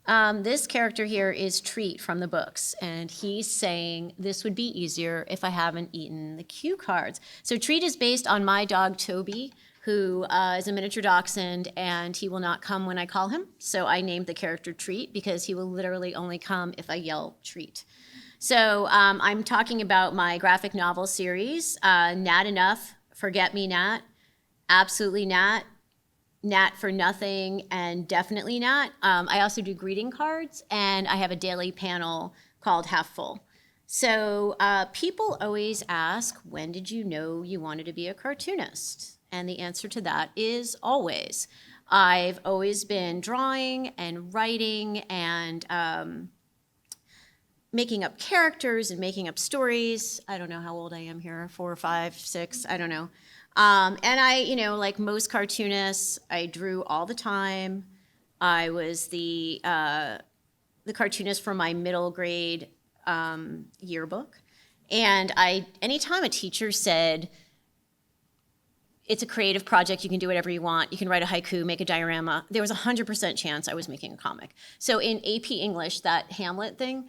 This character here is Treat from the books, and he's saying this would be easier if I haven't eaten the cue cards. So Treat is based on my dog Toby, who is a miniature dachshund, and he will not come when I call him. So I named the character Treat because he will literally only come if I yell Treat. So I'm talking about my graphic novel series, Nat Enough, Forget Me Nat, Absolutely Nat, Nat for Nothing, and Definitely Nat. I also do greeting cards, and I have a daily panel called Half Full. So people always ask, when did you know you wanted to be a cartoonist? And the answer to that is always. I've always been drawing and writing and making up characters and making up stories. I don't know how old I am here, 4, 5, 6, I don't know. And I, like most cartoonists, I drew all the time. I was the cartoonist for my middle grade yearbook. And anytime a teacher said, it's a creative project, you can do whatever you want, you can write a haiku, make a diorama, there was 100% chance I was making a comic. So in AP English, that Hamlet thing,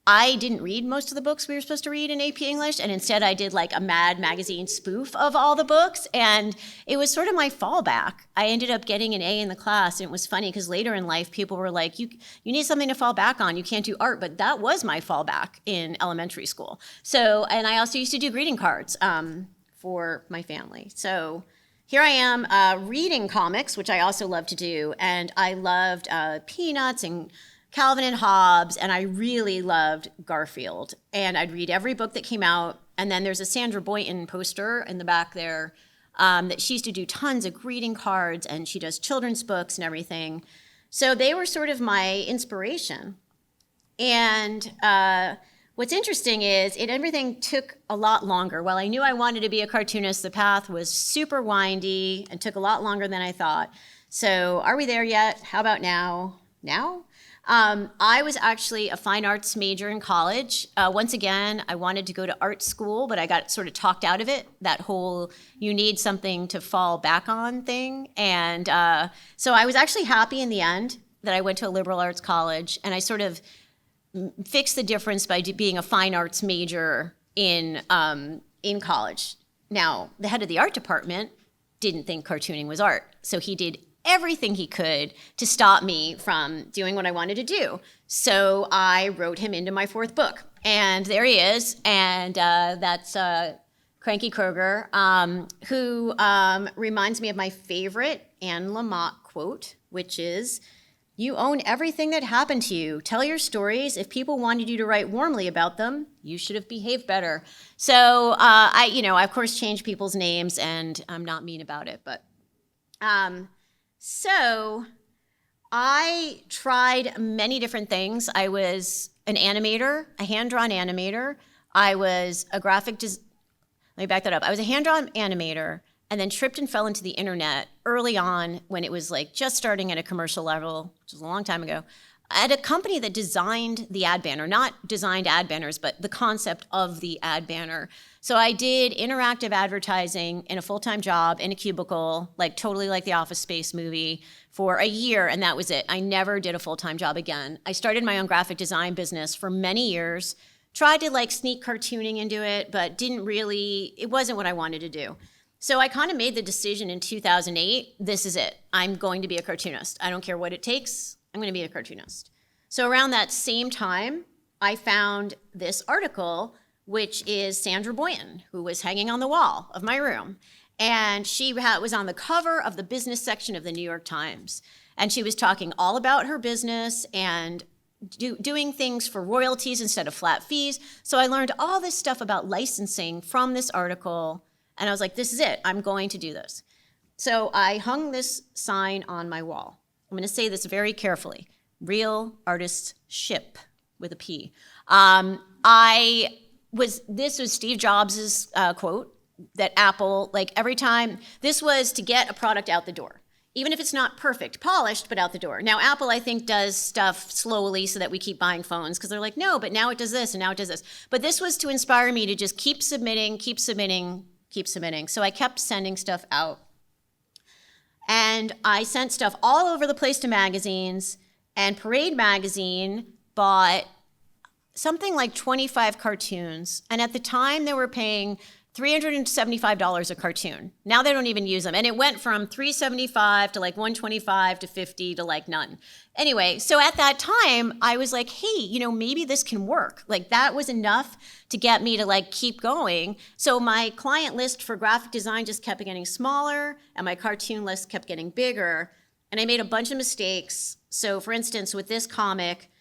I didn't read most of the books we were supposed to read in AP English, and instead I did like a Mad magazine spoof of all the books, and it was sort of my fallback. I ended up getting an A in the class, and it was funny because later in life people were like, you need something to fall back on, you can't do art, but that was my fallback in elementary school. So, and I also used to do greeting cards for my family. So here I am reading comics, which I also love to do, and I loved Peanuts and Calvin and Hobbes, and I really loved Garfield. And I'd read every book that came out. And then there's a Sandra Boynton poster in the back there that she used to do tons of greeting cards, and she does children's books and everything. So they were sort of my inspiration. And what's interesting is everything took a lot longer. While I knew I wanted to be a cartoonist, the path was super windy and took a lot longer than I thought. So are we there yet? How about now? Now? I was actually a fine arts major in college. Once again, I wanted to go to art school, but I got sort of talked out of it, that whole you need something to fall back on thing. And so I was actually happy in the end that I went to a liberal arts college, and I sort of fixed the difference by being a fine arts major in college. Now, the head of the art department didn't think cartooning was art, so he did everything he could to stop me from doing what I wanted to do. So I wrote him into my 4th book. And there he is. And that's Cranky Kroger, who reminds me of my favorite Anne Lamott quote, which is, "You own everything that happened to you. Tell your stories. If people wanted you to write warmly about them, you should have behaved better." So I of course changed people's names, and I'm not mean about it, but so I tried many different things. I was an animator, a hand-drawn animator. I was a let me back that up. I was a hand-drawn animator and then tripped and fell into the internet early on when it was like just starting at a commercial level, which was a long time ago, at a company that designed the ad banner, not designed ad banners, but the concept of the ad banner. So I did interactive advertising in a full-time job in a cubicle, like totally like the Office Space movie, for a year, and that was it. I never did a full-time job again. I started my own graphic design business for many years, tried to like sneak cartooning into it, but it wasn't what I wanted to do. So I kind of made the decision in 2008, this is it. I'm going to be a cartoonist. I don't care what it takes. I'm going to be a cartoonist. So around that same time, I found this article, which is Sandra Boynton, who was hanging on the wall of my room. And she was on the cover of the business section of the New York Times. And she was talking all about her business and doing things for royalties instead of flat fees. So I learned all this stuff about licensing from this article. And I was like, this is it. I'm going to do this. So I hung this sign on my wall. I'm going to say this very carefully. Real artists ship with a P. This was Steve Jobs' quote that Apple, like every time, this was to get a product out the door. Even if it's not perfect, polished, but out the door. Now, Apple, I think, does stuff slowly so that we keep buying phones because they're like, no, but now it does this and now it does this. But this was to inspire me to just keep submitting, keep submitting, keep submitting. So I kept sending stuff out. And I sent stuff all over the place to magazines. And Parade magazine bought something like 25 cartoons. And at the time, they were paying $375 a cartoon. Now they don't even use them. And it went from $375 to like $125 to $50 to like none. Anyway, so at that time, I was like, hey, maybe this can work. Like that was enough to get me to like keep going. So my client list for graphic design just kept getting smaller and my cartoon list kept getting bigger. And I made a bunch of mistakes. So for instance, with this comic,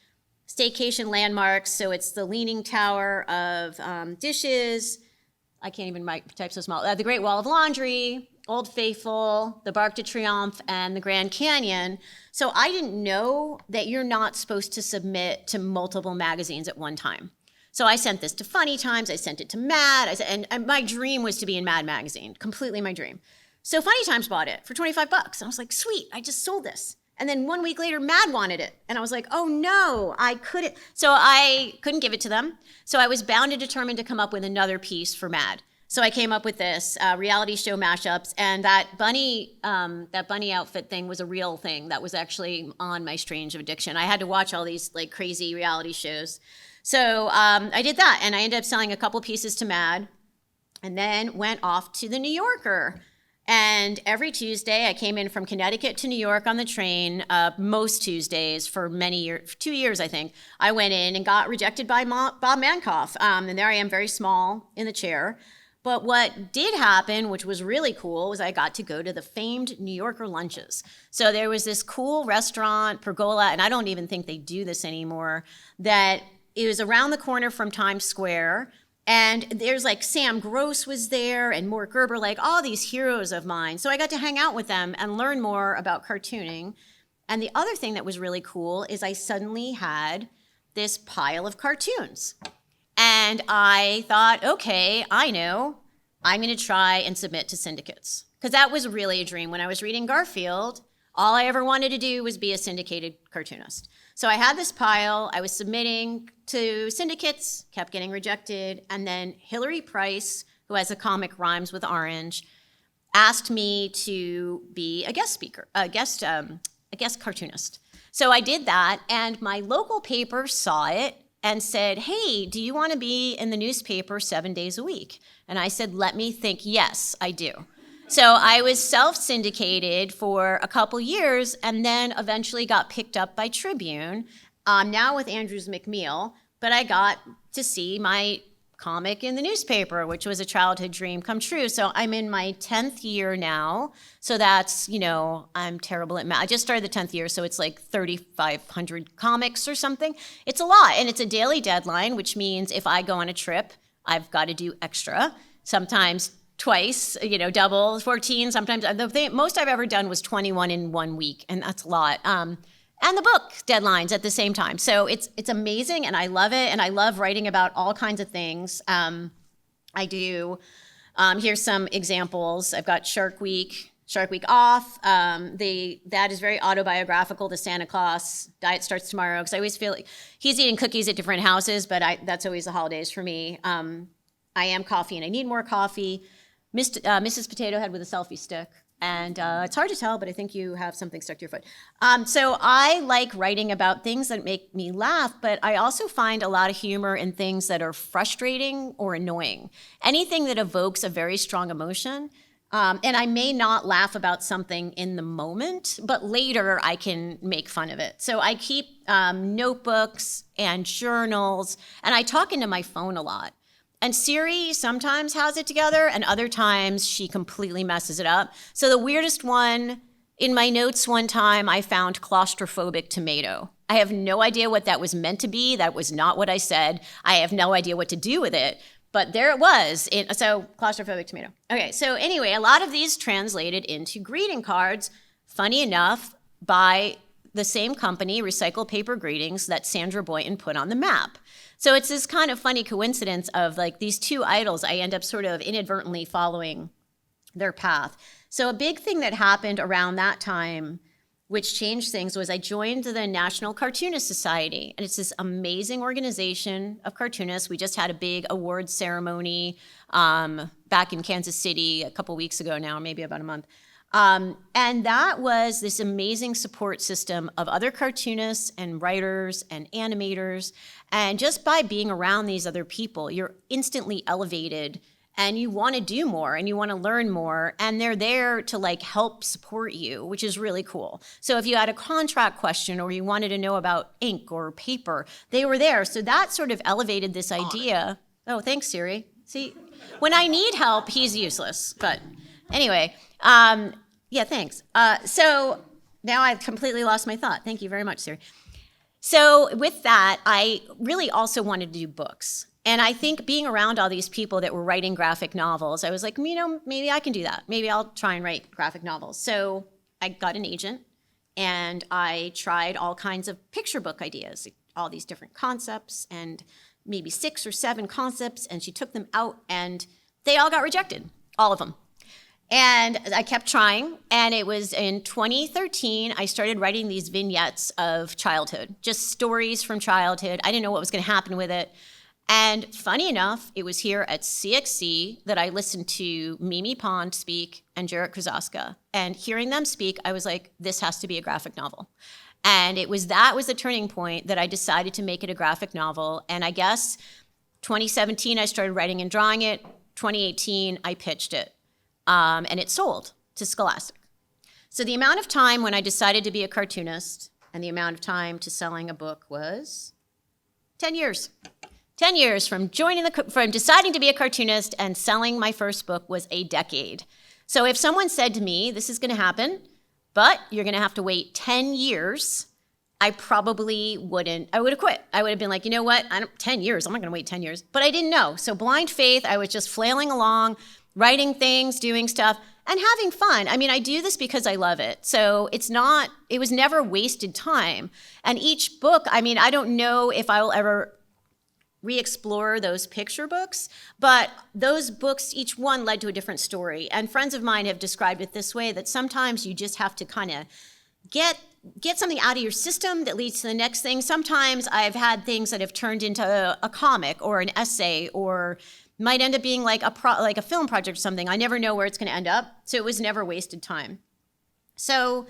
Staycation Landmarks, so it's the Leaning Tower of Dishes, I can't even type so small, the Great Wall of Laundry, Old Faithful, the Barc de Triomphe, and the Grand Canyon. So I didn't know that you're not supposed to submit to multiple magazines at one time. So I sent this to Funny Times, I sent it to Mad, and my dream was to be in Mad magazine, completely my dream. So Funny Times bought it for $25. And I was like, sweet, I just sold this. And then 1 week later, Mad wanted it. And I was like, oh no, I couldn't. So I couldn't give it to them. So I was bound and determined to come up with another piece for Mad. So I came up with this reality show mashups, and that bunny outfit thing was a real thing that was actually on my Strange of Addiction. I had to watch all these like crazy reality shows. So I did that, and I ended up selling a couple pieces to Mad, and then went off to the New Yorker. And every Tuesday, I came in from Connecticut to New York on the train, most Tuesdays for many years, 2 years, I think. I went in and got rejected by Bob Mankoff. And there I am, very small in the chair. But what did happen, which was really cool, was I got to go to the famed New Yorker lunches. So there was this cool restaurant, Pergola, and I don't even think they do this anymore, that it was around the corner from Times Square. And there's like Sam Gross was there and Mort Gerber, like all these heroes of mine. So I got to hang out with them and learn more about cartooning. And the other thing that was really cool is I suddenly had this pile of cartoons. And I thought, okay, I know, I'm going to try and submit to syndicates. Because that was really a dream. When I was reading Garfield, all I ever wanted to do was be a syndicated cartoonist. So I had this pile, I was submitting to syndicates, kept getting rejected, and then Hillary Price, who has a comic Rhymes with Orange, asked me to be a guest speaker, a guest cartoonist. So I did that, and my local paper saw it and said, hey, do you want to be in the newspaper 7 days a week? And I said, let me think, yes, I do. So I was self-syndicated for a couple years and then eventually got picked up by Tribune, now with Andrews McMeel, but I got to see my comic in the newspaper, which was a childhood dream come true. So I'm in my 10th year now. So that's, I'm terrible at math. I just started the 10th year, so it's like 3,500 comics or something. It's a lot, and it's a daily deadline, which means if I go on a trip, I've got to do extra, sometimes twice, double, 14, sometimes. The most I've ever done was 21 in 1 week, and that's a lot. And the book deadlines at the same time. So it's amazing, and I love it, and I love writing about all kinds of things. I do, here's some examples. I've got Shark Week off. That is very autobiographical to Santa Claus. Diet starts tomorrow, because I always feel like he's eating cookies at different houses, but that's always the holidays for me. I am coffee, and I need more coffee. Mrs. Potato Head with a selfie stick. And it's hard to tell, but I think you have something stuck to your foot. So I like writing about things that make me laugh, but I also find a lot of humor in things that are frustrating or annoying. Anything that evokes a very strong emotion. And I may not laugh about something in the moment, but later I can make fun of it. So I keep notebooks and journals, and I talk into my phone a lot. And Siri sometimes has it together, and other times she completely messes it up. So the weirdest one, in my notes one time, I found claustrophobic tomato. I have no idea what that was meant to be. That was not what I said. I have no idea what to do with it. But there it was. So claustrophobic tomato. Okay, so anyway, a lot of these translated into greeting cards, funny enough, by the same company, Recycled Paper Greetings, that Sandra Boynton put on the map. So it's this kind of funny coincidence of like these two idols, I end up sort of inadvertently following their path. So a big thing that happened around that time, which changed things, was I joined the National Cartoonist Society. And it's this amazing organization of cartoonists. We just had a big awards ceremony back in Kansas City a couple weeks ago now, maybe about a month. And that was this amazing support system of other cartoonists and writers and animators. And just by being around these other people, you're instantly elevated and you want to do more and you want to learn more. And they're there to like help support you, which is really cool. So if you had a contract question or you wanted to know about ink or paper, they were there. So that sort of elevated this idea. Oh, thanks, Siri. See, when I need help, he's useless. But anyway, yeah, thanks. So now I've completely lost my thought. Thank you very much, Siri. So with that, I really also wanted to do books. And I think being around all these people that were writing graphic novels, I was like, you know, maybe I can do that. Maybe I'll try and write graphic novels. So I got an agent and I tried all kinds of picture book ideas, all these different concepts and maybe 6 or 7 concepts. And she took them out and they all got rejected, all of them. And I kept trying, and it was in 2013, I started writing these vignettes of childhood, just stories from childhood. I didn't know what was going to happen with it. And funny enough, it was here at CXC that I listened to Mimi Pond speak and Jarek Krasaska. And hearing them speak, I was like, this has to be a graphic novel. And that was the turning point that I decided to make it a graphic novel. And I guess 2017, I started writing and drawing it. 2018, I pitched it. And it sold to Scholastic. So the amount of time when I decided to be a cartoonist and the amount of time to selling a book was 10 years. 10 years from deciding to be a cartoonist and selling my first book was a decade. So if someone said to me, this is going to happen, but you're going to have to wait 10 years, I probably wouldn't. I would have quit. I would have been like, you know what? 10 years. I'm not going to wait 10 years. But I didn't know. So blind faith, I was just flailing along, writing things, doing stuff, and having fun. I mean, I do this because I love it. So it was never wasted time. And each book, I mean, I don't know if I will ever re-explore those picture books, but those books, each one led to a different story. And friends of mine have described it this way, that sometimes you just have to kind of get something out of your system that leads to the next thing. Sometimes I've had things that have turned into a comic or an essay or might end up being like a film project or something. I never know where it's going to end up. So it was never wasted time. So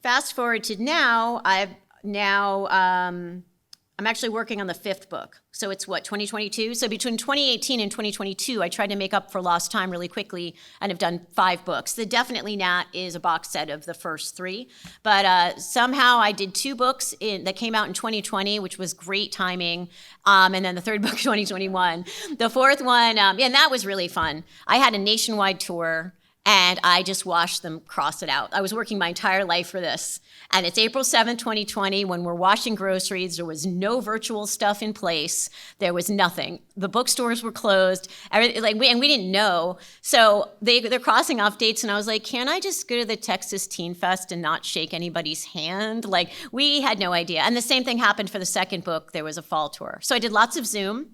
fast forward to now, I'm actually working on the 5th book. So it's 2022? So between 2018 and 2022, I tried to make up for lost time really quickly and have done 5 books. The Definitely Nat is a box set of the first 3. But somehow I did 2 books that came out in 2020, which was great timing. And then the 3rd book, 2021. The 4th one, and that was really fun. I had a nationwide tour. And I just watched them cross it out. I was working my entire life for this. And it's April 7th, 2020, when we're washing groceries. There was no virtual stuff in place. There was nothing. The bookstores were closed. And we didn't know. So they're crossing off dates. And I was like, can I just go to the Texas Teen Fest and not shake anybody's hand? Like, we had no idea. And the same thing happened for the 2nd book. There was a fall tour. So I did lots of Zoom.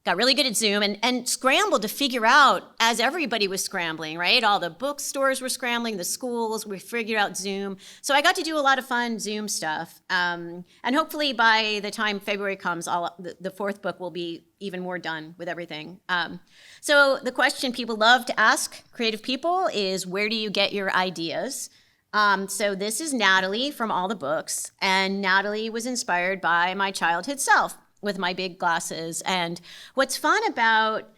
Got really good at Zoom and scrambled to figure out, as everybody was scrambling, right? All the bookstores were scrambling, the schools, we figured out Zoom. So I got to do a lot of fun Zoom stuff. And hopefully by the time February comes, the 4th book will be even more done with everything. So the question people love to ask creative people is, where do you get your ideas? So this is Natalie from all the books. And Natalie was inspired by my childhood self, with my big glasses. And what's fun about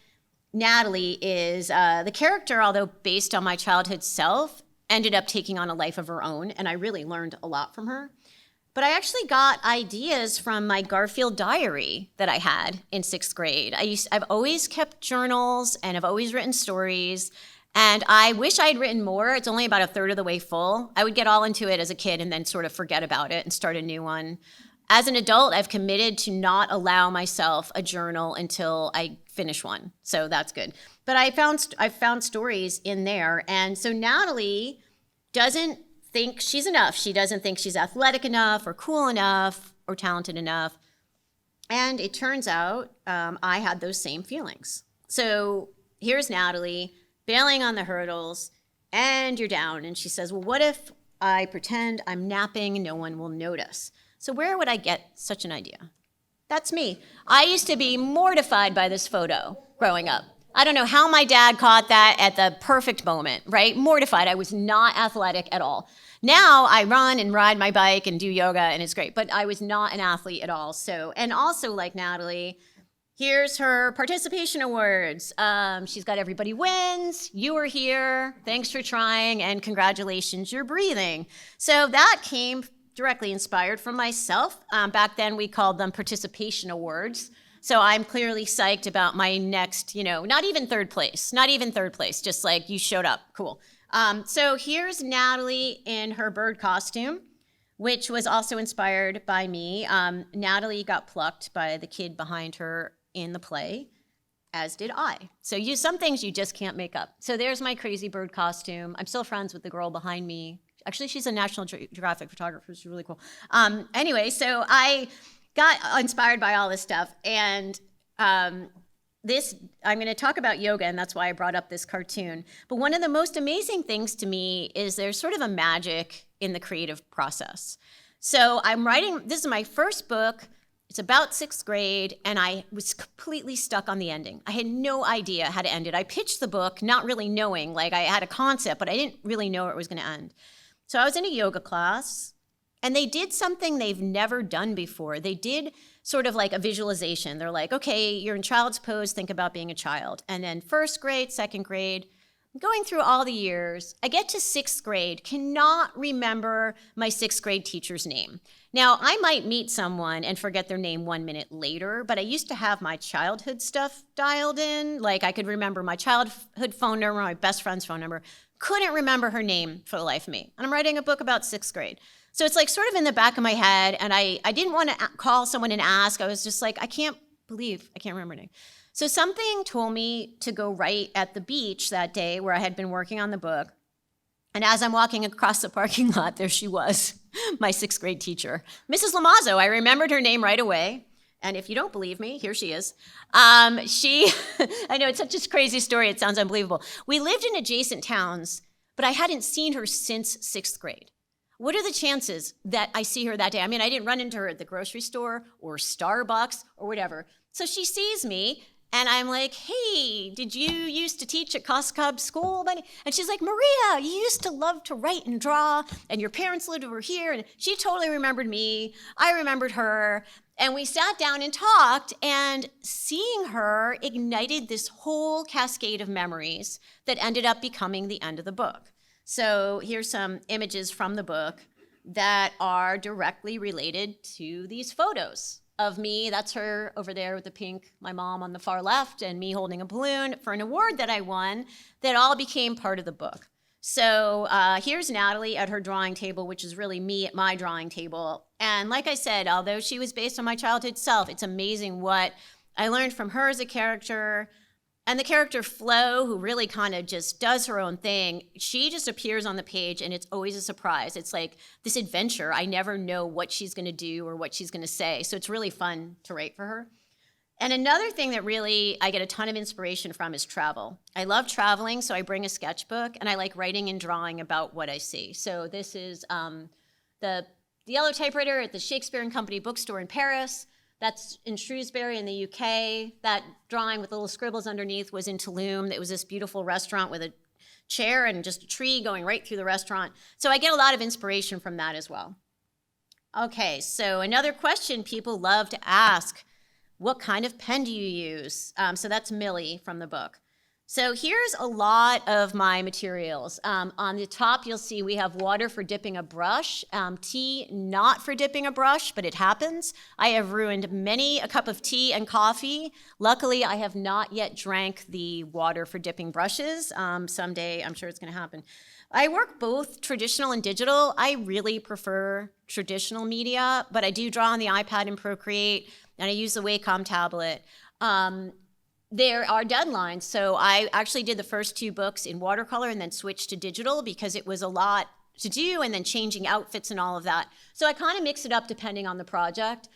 Natalie is the character, although based on my childhood self, ended up taking on a life of her own, and I really learned a lot from her. But I actually got ideas from my Garfield diary that I had in 6th grade. I've always kept journals, and I've always written stories, and I wish I had written more. It's only about 1/3 of the way full. I would get all into it as a kid and then sort of forget about it and start a new one. As an adult, I've committed to not allow myself a journal until I finish one. So that's good. But I found stories in there. And so Natalie doesn't think she's enough. She doesn't think she's athletic enough or cool enough or talented enough. And it turns out I had those same feelings. So here's Natalie bailing on the hurdles, and you're down. And she says, well, what if I pretend I'm napping and no one will notice? So where would I get such an idea? That's me. I used to be mortified by this photo growing up. I don't know how my dad caught that at the perfect moment, right? Mortified. I was not athletic at all. Now I run and ride my bike and do yoga, and it's great, but I was not an athlete at all. So, and also like Natalie, here's her participation awards. She's got everybody wins, you were here, thanks for trying, and congratulations, you're breathing. So that came directly inspired from myself. Back then we called them participation awards. So I'm clearly psyched about my next, not even third place, just like you showed up, cool. So here's Natalie in her bird costume, which was also inspired by me. Natalie got plucked by the kid behind her in the play, as did I. So some things you just can't make up. So there's my crazy bird costume. I'm still friends with the girl behind me. Actually, she's a National Geographic photographer. She's really cool. Anyway, so I got inspired by all this stuff. And I'm going to talk about yoga, and that's why I brought up this cartoon. But one of the most amazing things to me is there's sort of a magic in the creative process. So I'm writing, this is my first book. It's about sixth grade, and I was completely stuck on the ending. I had no idea how to end it. I pitched the book not really knowing, like I had a concept, but I didn't really know where it was going to end. So I was in a yoga class, and they did something they've never done before. They did sort of like a visualization. They're like, okay, you're in child's pose, think about being a child. And then first grade, second grade, going through all the years, I get to sixth grade, cannot remember my sixth grade teacher's name. Now, I might meet someone and forget their name 1 minute later, but I used to have my childhood stuff dialed in. Like I could remember my childhood phone number, my best friend's phone number. Couldn't remember her name for the life of me. And I'm writing a book about sixth grade. So it's like sort of in the back of my head, and I didn't want to call someone and ask. I was just like, I can't remember her name. So something told me to go write at the beach that day where I had been working on the book. And as I'm walking across the parking lot, there she was, my sixth grade teacher, Mrs. Lamazzo. I remembered her name right away. And if you don't believe me, here she is. I know it's such a crazy story, it sounds unbelievable. We lived in adjacent towns, but I hadn't seen her since sixth grade. What are the chances that I see her that day? I mean, I didn't run into her at the grocery store or Starbucks or whatever. So she sees me, and I'm like, hey, did you used to teach at Coscob School? And she's like, Maria, you used to love to write and draw, and your parents lived over here. And she totally remembered me. I remembered her. And we sat down and talked, and seeing her ignited this whole cascade of memories that ended up becoming the end of the book. So here's some images from the book that are directly related to these photos of me. That's her over there with the pink, my mom on the far left, and me holding a balloon for an award that I won that all became part of the book. So here's Natalie at her drawing table, which is really me at my drawing table. And like I said, although she was based on my childhood self, it's amazing what I learned from her as a character. And the character Flo, who really kind of just does her own thing, she just appears on the page, and it's always a surprise. It's like this adventure. I never know what she's going to do or what she's going to say. So it's really fun to write for her. And another thing that really I get a ton of inspiration from is travel. I love traveling, so I bring a sketchbook, and I like writing and drawing about what I see. So this is the yellow typewriter at the Shakespeare and Company bookstore in Paris. That's in Shrewsbury in the UK. That drawing with little scribbles underneath was in Tulum. It was this beautiful restaurant with a chair and just a tree going right through the restaurant. So I get a lot of inspiration from that as well. Okay, so another question people love to ask, what kind of pen do you use? So that's Millie from the book. So here's a lot of my materials. On the top, you'll see we have water for dipping a brush, tea not for dipping a brush, but it happens. I have ruined many a cup of tea and coffee. Luckily, I have not yet drank the water for dipping brushes. Someday, I'm sure it's gonna happen. I work both traditional and digital. I really prefer traditional media, but I do draw on the iPad and Procreate, and I use the Wacom tablet. There are deadlines, so I actually did the first 2 books in watercolor and then switched to digital because it was a lot to do, and then changing outfits and all of that. So I kind of mix it up depending on the project.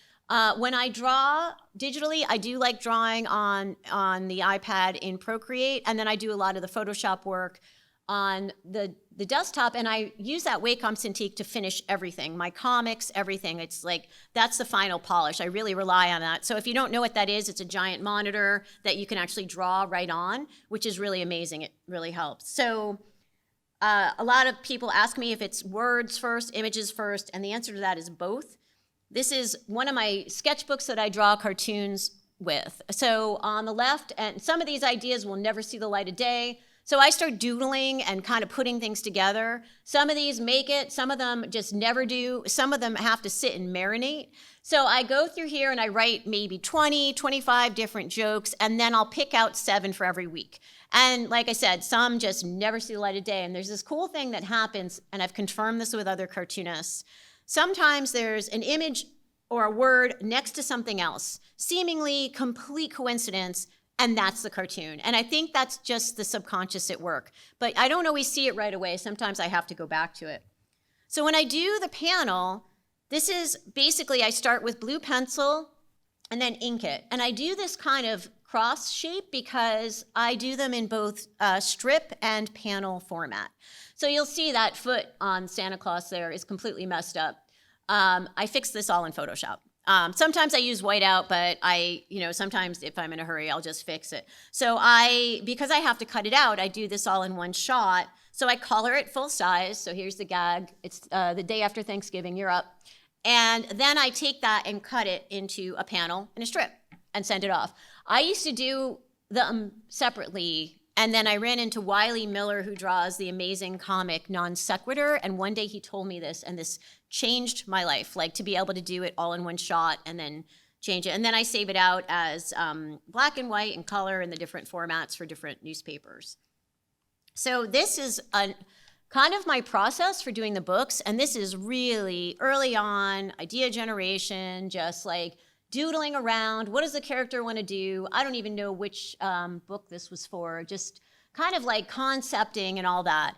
When I draw digitally, I do like drawing on the iPad in Procreate, and then I do a lot of the Photoshop work on the the desktop, and I use that Wacom Cintiq to finish everything, my comics, everything. It's like, that's the final polish. I really rely on that. So if you don't know what that is, it's a giant monitor that you can actually draw right on, which is really amazing. It really helps. So a lot of people ask me if it's words first, images first, and the answer to that is both. This is one of my sketchbooks that I draw cartoons with. So on the left, and some of these ideas will never see the light of day. So I start doodling and kind of putting things together. Some of these make it, some of them just never do. Some of them have to sit and marinate. So I go through here and I write maybe 20, 25 different jokes, and then I'll pick out 7 for every week. And like I said, some just never see the light of day. And there's this cool thing that happens, and I've confirmed this with other cartoonists. Sometimes there's an image or a word next to something else, seemingly complete coincidence, and that's the cartoon. And I think that's just the subconscious at work. But I don't always see it right away. Sometimes I have to go back to it. So when I do the panel, this is basically, I start with blue pencil and then ink it. And I do this kind of cross shape because I do them in both strip and panel format. So you'll see that foot on Santa Claus there is completely messed up. I fixed this all in Photoshop. Sometimes I use whiteout, but sometimes if I'm in a hurry, I'll just fix it. So because I have to cut it out, I do this all in one shot. So I color it full size. So here's the gag. It's the day after Thanksgiving, you're up. And then I take that and cut it into a panel and a strip and send it off. I used to do them separately, and then I ran into Wiley Miller, who draws the amazing comic Non Sequitur, and one day he told me this, and this changed my life, like to be able to do it all in one shot and then change it. And then I save it out as black and white and color in the different formats for different newspapers. So this is kind of my process for doing the books, and this is really early on, idea generation, just like doodling around. What does the character want to do? I don't even know which book this was for, just kind of like concepting and all that.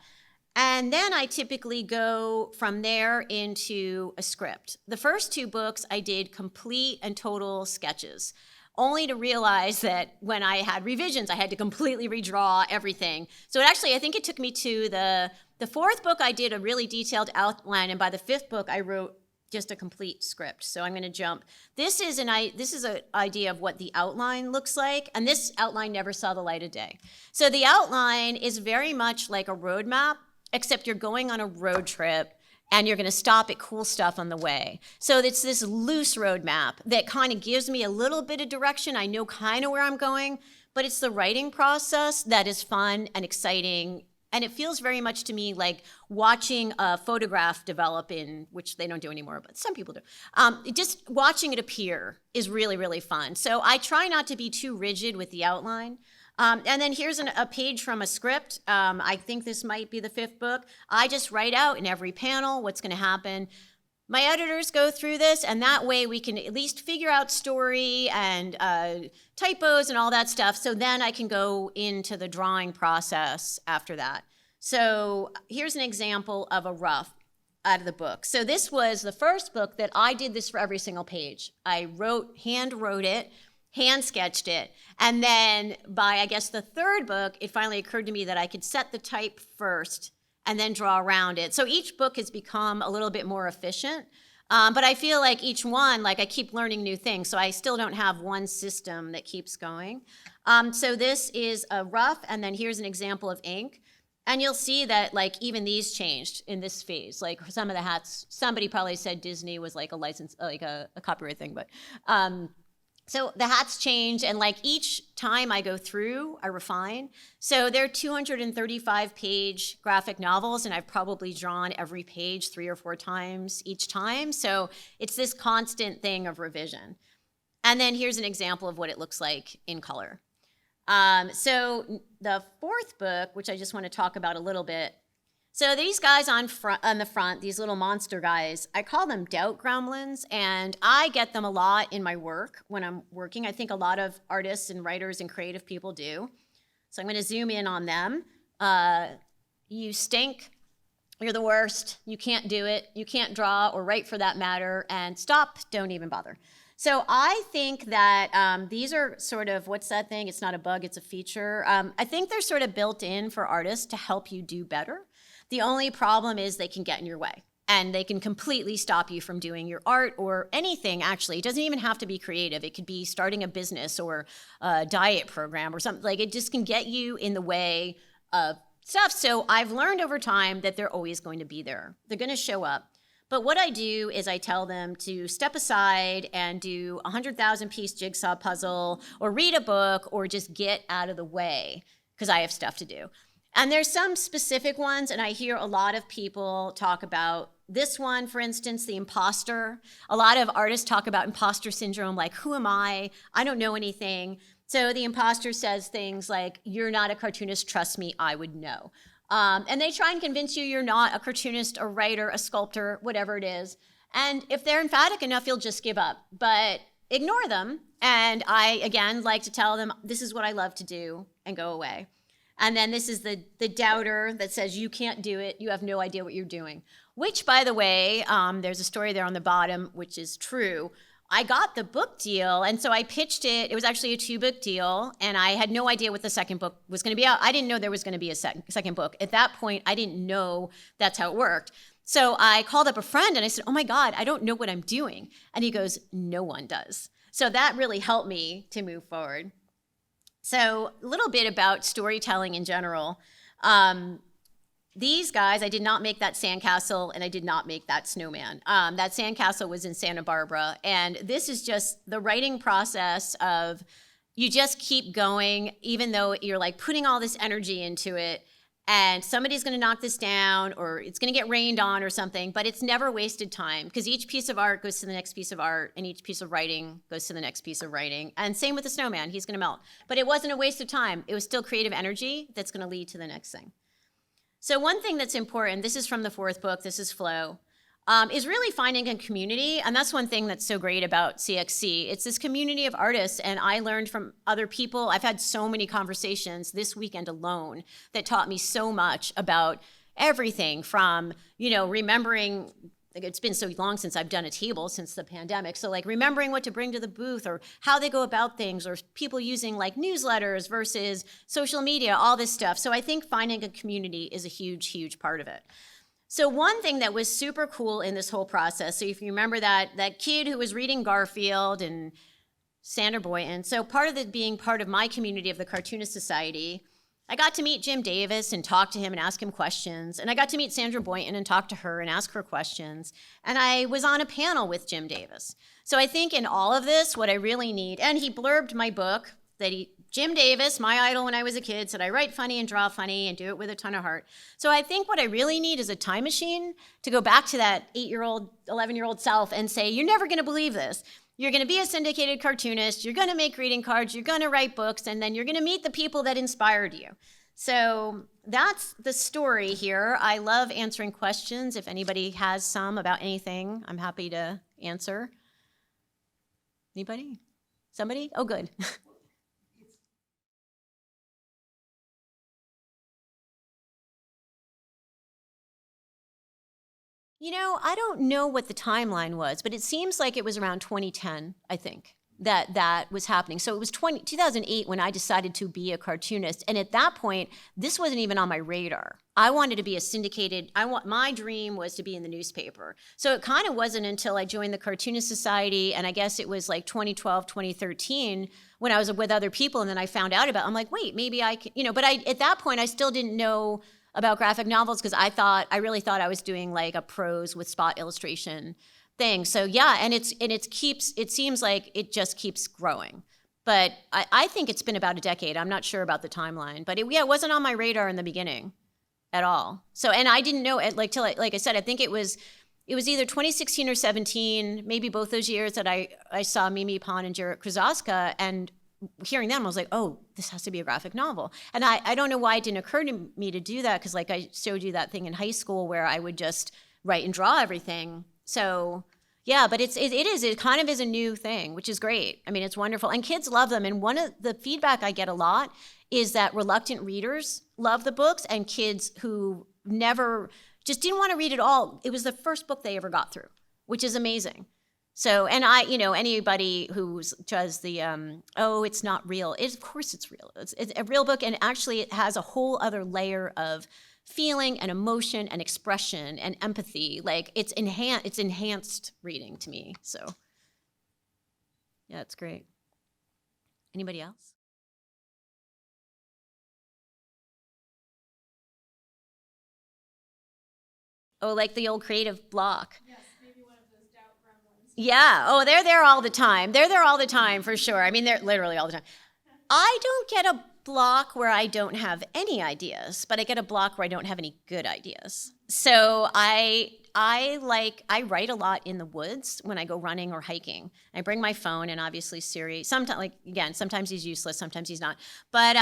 And then I typically go from there into a script. The first 2 books I did complete and total sketches, only to realize that when I had revisions, I had to completely redraw everything. So I think it took me to the 4th book, I did a really detailed outline, and by the 5th book, I wrote just a complete script. So I'm going to jump. This is an idea of what the outline looks like, and this outline never saw the light of day. So the outline is very much like a roadmap, except you're going on a road trip and you're going to stop at cool stuff on the way. So it's this loose roadmap that kind of gives me a little bit of direction. I know kind of where I'm going, but it's the writing process that is fun and exciting. And it feels very much to me like watching a photograph develop which they don't do anymore, but some people do. Just watching it appear is really, really fun. So I try not to be too rigid with the outline. And then here's a page from a script. I think this might be the 5th book. I just write out in every panel what's going to happen. My editors go through this, and that way we can at least figure out story and typos and all that stuff. So then I can go into the drawing process after that. So here's an example of a rough out of the book. So this was the first book that I did this for every single page. I hand wrote it, hand sketched it. And then by, I guess, the 3rd book, it finally occurred to me that I could set the type first and then draw around it. So each book has become a little bit more efficient. But I feel like each one, like I keep learning new things. So I still don't have one system that keeps going. So this is a rough, and then here's an example of ink. And you'll see that like even these changed in this phase. Like some of the hats, somebody probably said Disney was like a license, like a copyright thing, but so the hats change, and like each time I go through, I refine. So they're 235-page graphic novels, and I've probably drawn every page 3 or 4 times each time. So it's this constant thing of revision. And then here's an example of what it looks like in color. So the 4th book, which I just want to talk about a little bit. So these guys on the front, these little monster guys, I call them doubt gremlins, and I get them a lot in my work when I'm working. I think a lot of artists and writers and creative people do. So I'm going to zoom in on them. You stink. You're the worst. You can't do it. You can't draw or write for that matter. And stop. Don't even bother. So I think that these are sort of, what's that thing? It's not a bug, it's a feature. I think they're sort of built in for artists to help you do better. The only problem is they can get in your way. And they can completely stop you from doing your art or anything, actually. It doesn't even have to be creative. It could be starting a business or a diet program or something. Like, it just can get you in the way of stuff. So I've learned over time that they're always going to be there. They're going to show up. But what I do is I tell them to step aside and do a 100,000 piece jigsaw puzzle or read a book or just get out of the way because I have stuff to do. And there's some specific ones, and I hear a lot of people talk about this one, for instance, the imposter. A lot of artists talk about imposter syndrome, like, who am I? I don't know anything. So the imposter says things like, you're not a cartoonist, trust me, I would know. And they try and convince you you're not a cartoonist, a writer, a sculptor, whatever it is. And if they're emphatic enough, you'll just give up. But ignore them. And I, again, like to tell them, this is what I love to do, and go away. And then this is the doubter that says, you can't do it, you have no idea what you're doing. Which, by the way, there's a story there on the bottom, which is true. I got the book deal, and so I pitched it. It was actually a 2-book deal, and I had no idea what the second book was going to be out. I didn't know there was going to be a second book. At that point, I didn't know that's how it worked. So I called up a friend, and I said, oh my God, I don't know what I'm doing. And he goes, no one does. So that really helped me to move forward. So a little bit about storytelling in general. These guys, I did not make that sandcastle, and I did not make that snowman. That sandcastle was in Santa Barbara, and this is just the writing process of you just keep going, even though you're like putting all this energy into it, and somebody's gonna knock this down, or it's gonna get rained on or something, but it's never wasted time, because each piece of art goes to the next piece of art, and each piece of writing goes to the next piece of writing. And same with the snowman, he's gonna melt. But it wasn't a waste of time. It was still creative energy that's gonna lead to the next thing. So one thing that's important, this is from the 4th book, this is Flow, is really finding a community. And that's one thing that's so great about CXC. It's this community of artists, and I learned from other people. I've had so many conversations this weekend alone that taught me so much about everything from, remembering, like, it's been so long since I've done a table since the pandemic. So like remembering what to bring to the booth, or how they go about things, or people using like newsletters versus social media, all this stuff. So I think finding a community is a huge, huge part of it. So one thing that was super cool in this whole process, so if you remember that kid who was reading Garfield and Sandra Boynton, so part of it being part of my community of the Cartoonist Society, I got to meet Jim Davis and talk to him and ask him questions. And I got to meet Sandra Boynton and talk to her and ask her questions. And I was on a panel with Jim Davis. So I think in all of this, what I really need, and he blurbed my book, Jim Davis, my idol when I was a kid, said I write funny and draw funny and do it with a ton of heart. So I think what I really need is a time machine to go back to that 8-year-old, 11-year-old self and say, you're never gonna believe this. You're gonna be a syndicated cartoonist, you're gonna make greeting cards, you're gonna write books, and then you're gonna meet the people that inspired you. So that's the story here. I love answering questions. If anybody has some about anything, I'm happy to answer. Anybody? Somebody? Oh, good. I don't know what the timeline was, but it seems like it was around 2010, I think, that was happening. So it was 2008 when I decided to be a cartoonist. And at that point, this wasn't even on my radar. I wanted to be a syndicated, my dream was to be in the newspaper. So it kind of wasn't until I joined the Cartoonist Society, and I guess it was like 2012, 2013, when I was with other people, and then I found out about it. I'm like, wait, maybe I can, but at that point, I still didn't know about graphic novels, because I really thought I was doing like a prose with spot illustration thing. So yeah, and it seems like it just keeps growing. But I think it's been about a decade. I'm not sure about the timeline, but it wasn't on my radar in the beginning at all. So, and I didn't know it like I said, I think it was either 2016 or 17, maybe both those years, that I saw Mimi Pond and Jarrett Krasaska, and hearing them, I was like, oh, this has to be a graphic novel. And I don't know why it didn't occur to me to do that, because like I showed you that thing in high school where I would just write and draw everything. So yeah, but it kind of is a new thing, which is great. I mean, it's wonderful. And kids love them. And one of the feedback I get a lot is that reluctant readers love the books, and kids who never, just didn't want to read at all, it was the first book they ever got through, which is amazing. So, and anybody who does the, it's not real, of course it's real. It's a real book, and actually it has a whole other layer of feeling and emotion and expression and empathy. Like it's enhanced reading to me. So yeah, it's great. Anybody else? Oh, like the old creative block. Yes, maybe one of those doubt gremlins. Yeah. Oh, they're there all the time. They're there all the time for sure. I mean, they're literally all the time. I don't get a block where I don't have any ideas, but I get a block where I don't have any good ideas. So I write a lot in the woods when I go running or hiking. I bring my phone, and obviously Siri, sometimes he's useless, sometimes he's not. But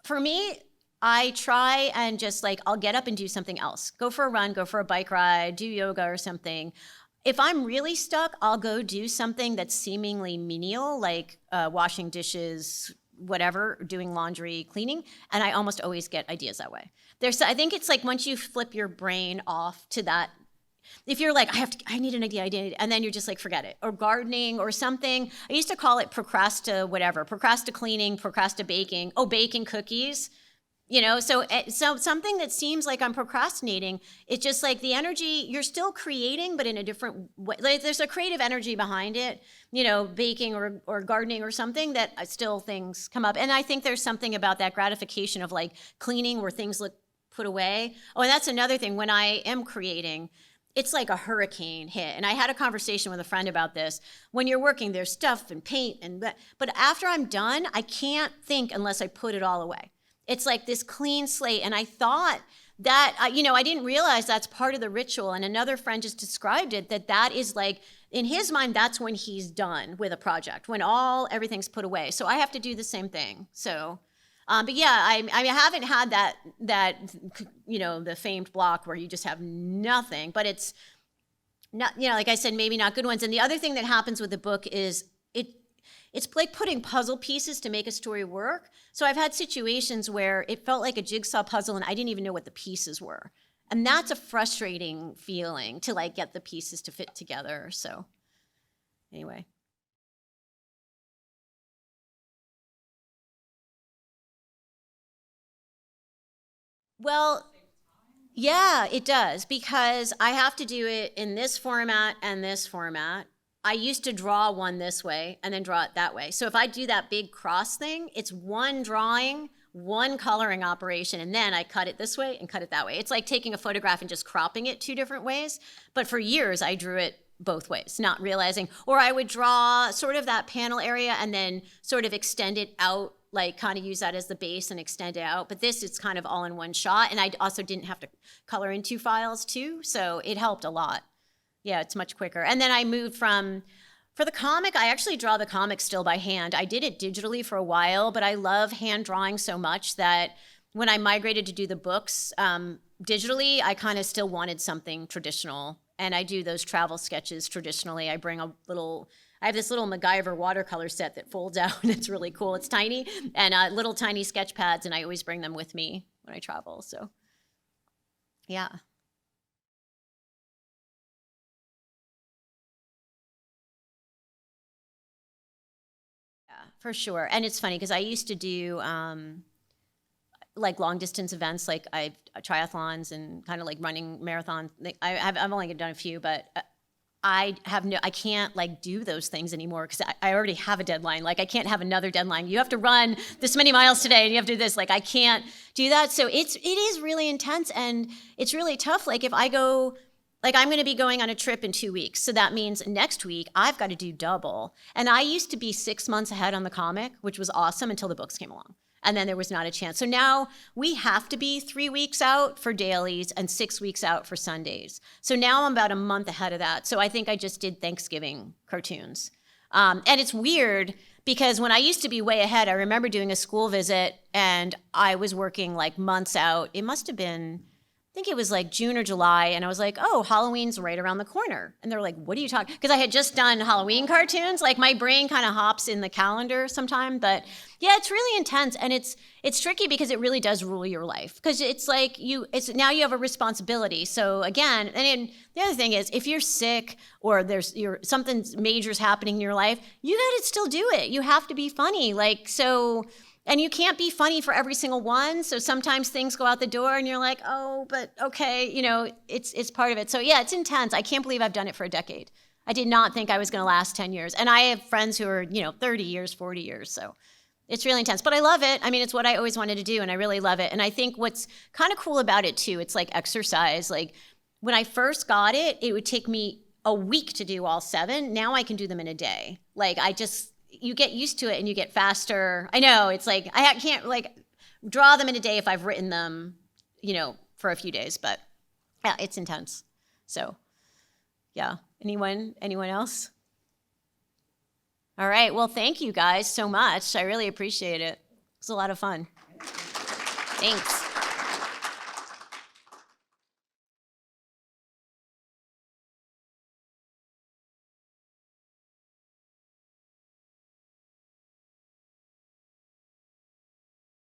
for me, I try and just I'll get up and do something else. Go for a run, go for a bike ride, do yoga or something. If I'm really stuck, I'll go do something that's seemingly menial, like washing dishes, whatever, doing laundry, cleaning, and I almost always get ideas that way. I think it's once you flip your brain off to that, if you're I need an idea, and then you're just forget it. Or gardening or something. I used to call it procrasta cleaning, procrasta baking. Oh, baking cookies. So something that seems like I'm procrastinating, it's just the energy, you're still creating, but in a different way. There's a creative energy behind it, baking or gardening or something that still things come up. And I think there's something about that gratification of cleaning where things look put away. Oh, and that's another thing. When I am creating, it's like a hurricane hit. And I had a conversation with a friend about this. When you're working, there's stuff and paint, but after I'm done, I can't think unless I put it all away. It's like this clean slate. And I thought that, I didn't realize that's part of the ritual. And another friend just described it, that is in his mind, that's when he's done with a project, when everything's put away. So I have to do the same thing. So, but yeah, I haven't had that, the famed block where you just have nothing, but it's not, like I said, maybe not good ones. And the other thing that happens with the book is it's like putting puzzle pieces to make a story work. So I've had situations where it felt like a jigsaw puzzle and I didn't even know what the pieces were. And that's a frustrating feeling to get the pieces to fit together. So anyway. Well, yeah, it does, because I have to do it in this format and this format. I used to draw one this way and then draw it that way. So if I do that big cross thing, it's one drawing, one coloring operation, and then I cut it this way and cut it that way. It's like taking a photograph and just cropping it two different ways. But for years, I drew it both ways, not realizing. Or I would draw sort of that panel area and then sort of extend it out, kind of use that as the base and extend it out. But this, it's kind of all in one shot. And I also didn't have to color in two files too. So it helped a lot. Yeah, it's much quicker. And then I moved for the comic, I actually draw the comic still by hand. I did it digitally for a while, but I love hand drawing so much that when I migrated to do the books digitally, I kind of still wanted something traditional. And I do those travel sketches traditionally. I have this little MacGyver watercolor set that folds out, and it's really cool. It's tiny, and little tiny sketch pads, and I always bring them with me when I travel, so yeah. For sure. And it's funny because I used to do long distance events, triathlons and kind of running marathons. I've only done a few, but I can't do those things anymore because I already have a deadline. I can't have another deadline. You have to run this many miles today and you have to do this. I can't do that. So it is really intense and it's really tough. If I go, I'm going to be going on a trip in 2 weeks. So that means next week I've got to do double. And I used to be 6 months ahead on the comic, which was awesome until the books came along. And then there was not a chance. So now we have to be 3 weeks out for dailies and 6 weeks out for Sundays. So now I'm about a month ahead of that. So I think I just did Thanksgiving cartoons. And it's weird because when I used to be way ahead, I remember doing a school visit and I was working months out. It must have been, I think it was June or July, and I was like, oh, Halloween's right around the corner. And they're like, what are you talking? Because I had just done Halloween cartoons. My brain kind of hops in the calendar sometime. But yeah, it's really intense, and it's tricky because it really does rule your life. Because it's now you have a responsibility. So again, and then the other thing is, if you're sick or something major's happening in your life, you got to still do it. You have to be funny. So And you can't be funny for every single one. So sometimes things go out the door and you're like, oh, but okay, you know, it's part of it. So yeah, it's intense. I can't believe I've done it for a decade. I did not think I was going to last 10 years. And I have friends who are, 30 years, 40 years. So it's really intense, but I love it. I mean, it's what I always wanted to do, and I really love it. And I think what's kind of cool about it too, it's like exercise. Like when I first got it, it would take me a week to do all 7. Now I can do them in a day. Like you get used to it and you get faster. I know, it's like, I can't like draw them in a day if I've written them, for a few days, but yeah, it's intense. So yeah, anyone else? All right, well, thank you guys so much. I really appreciate it. It was a lot of fun. Thanks.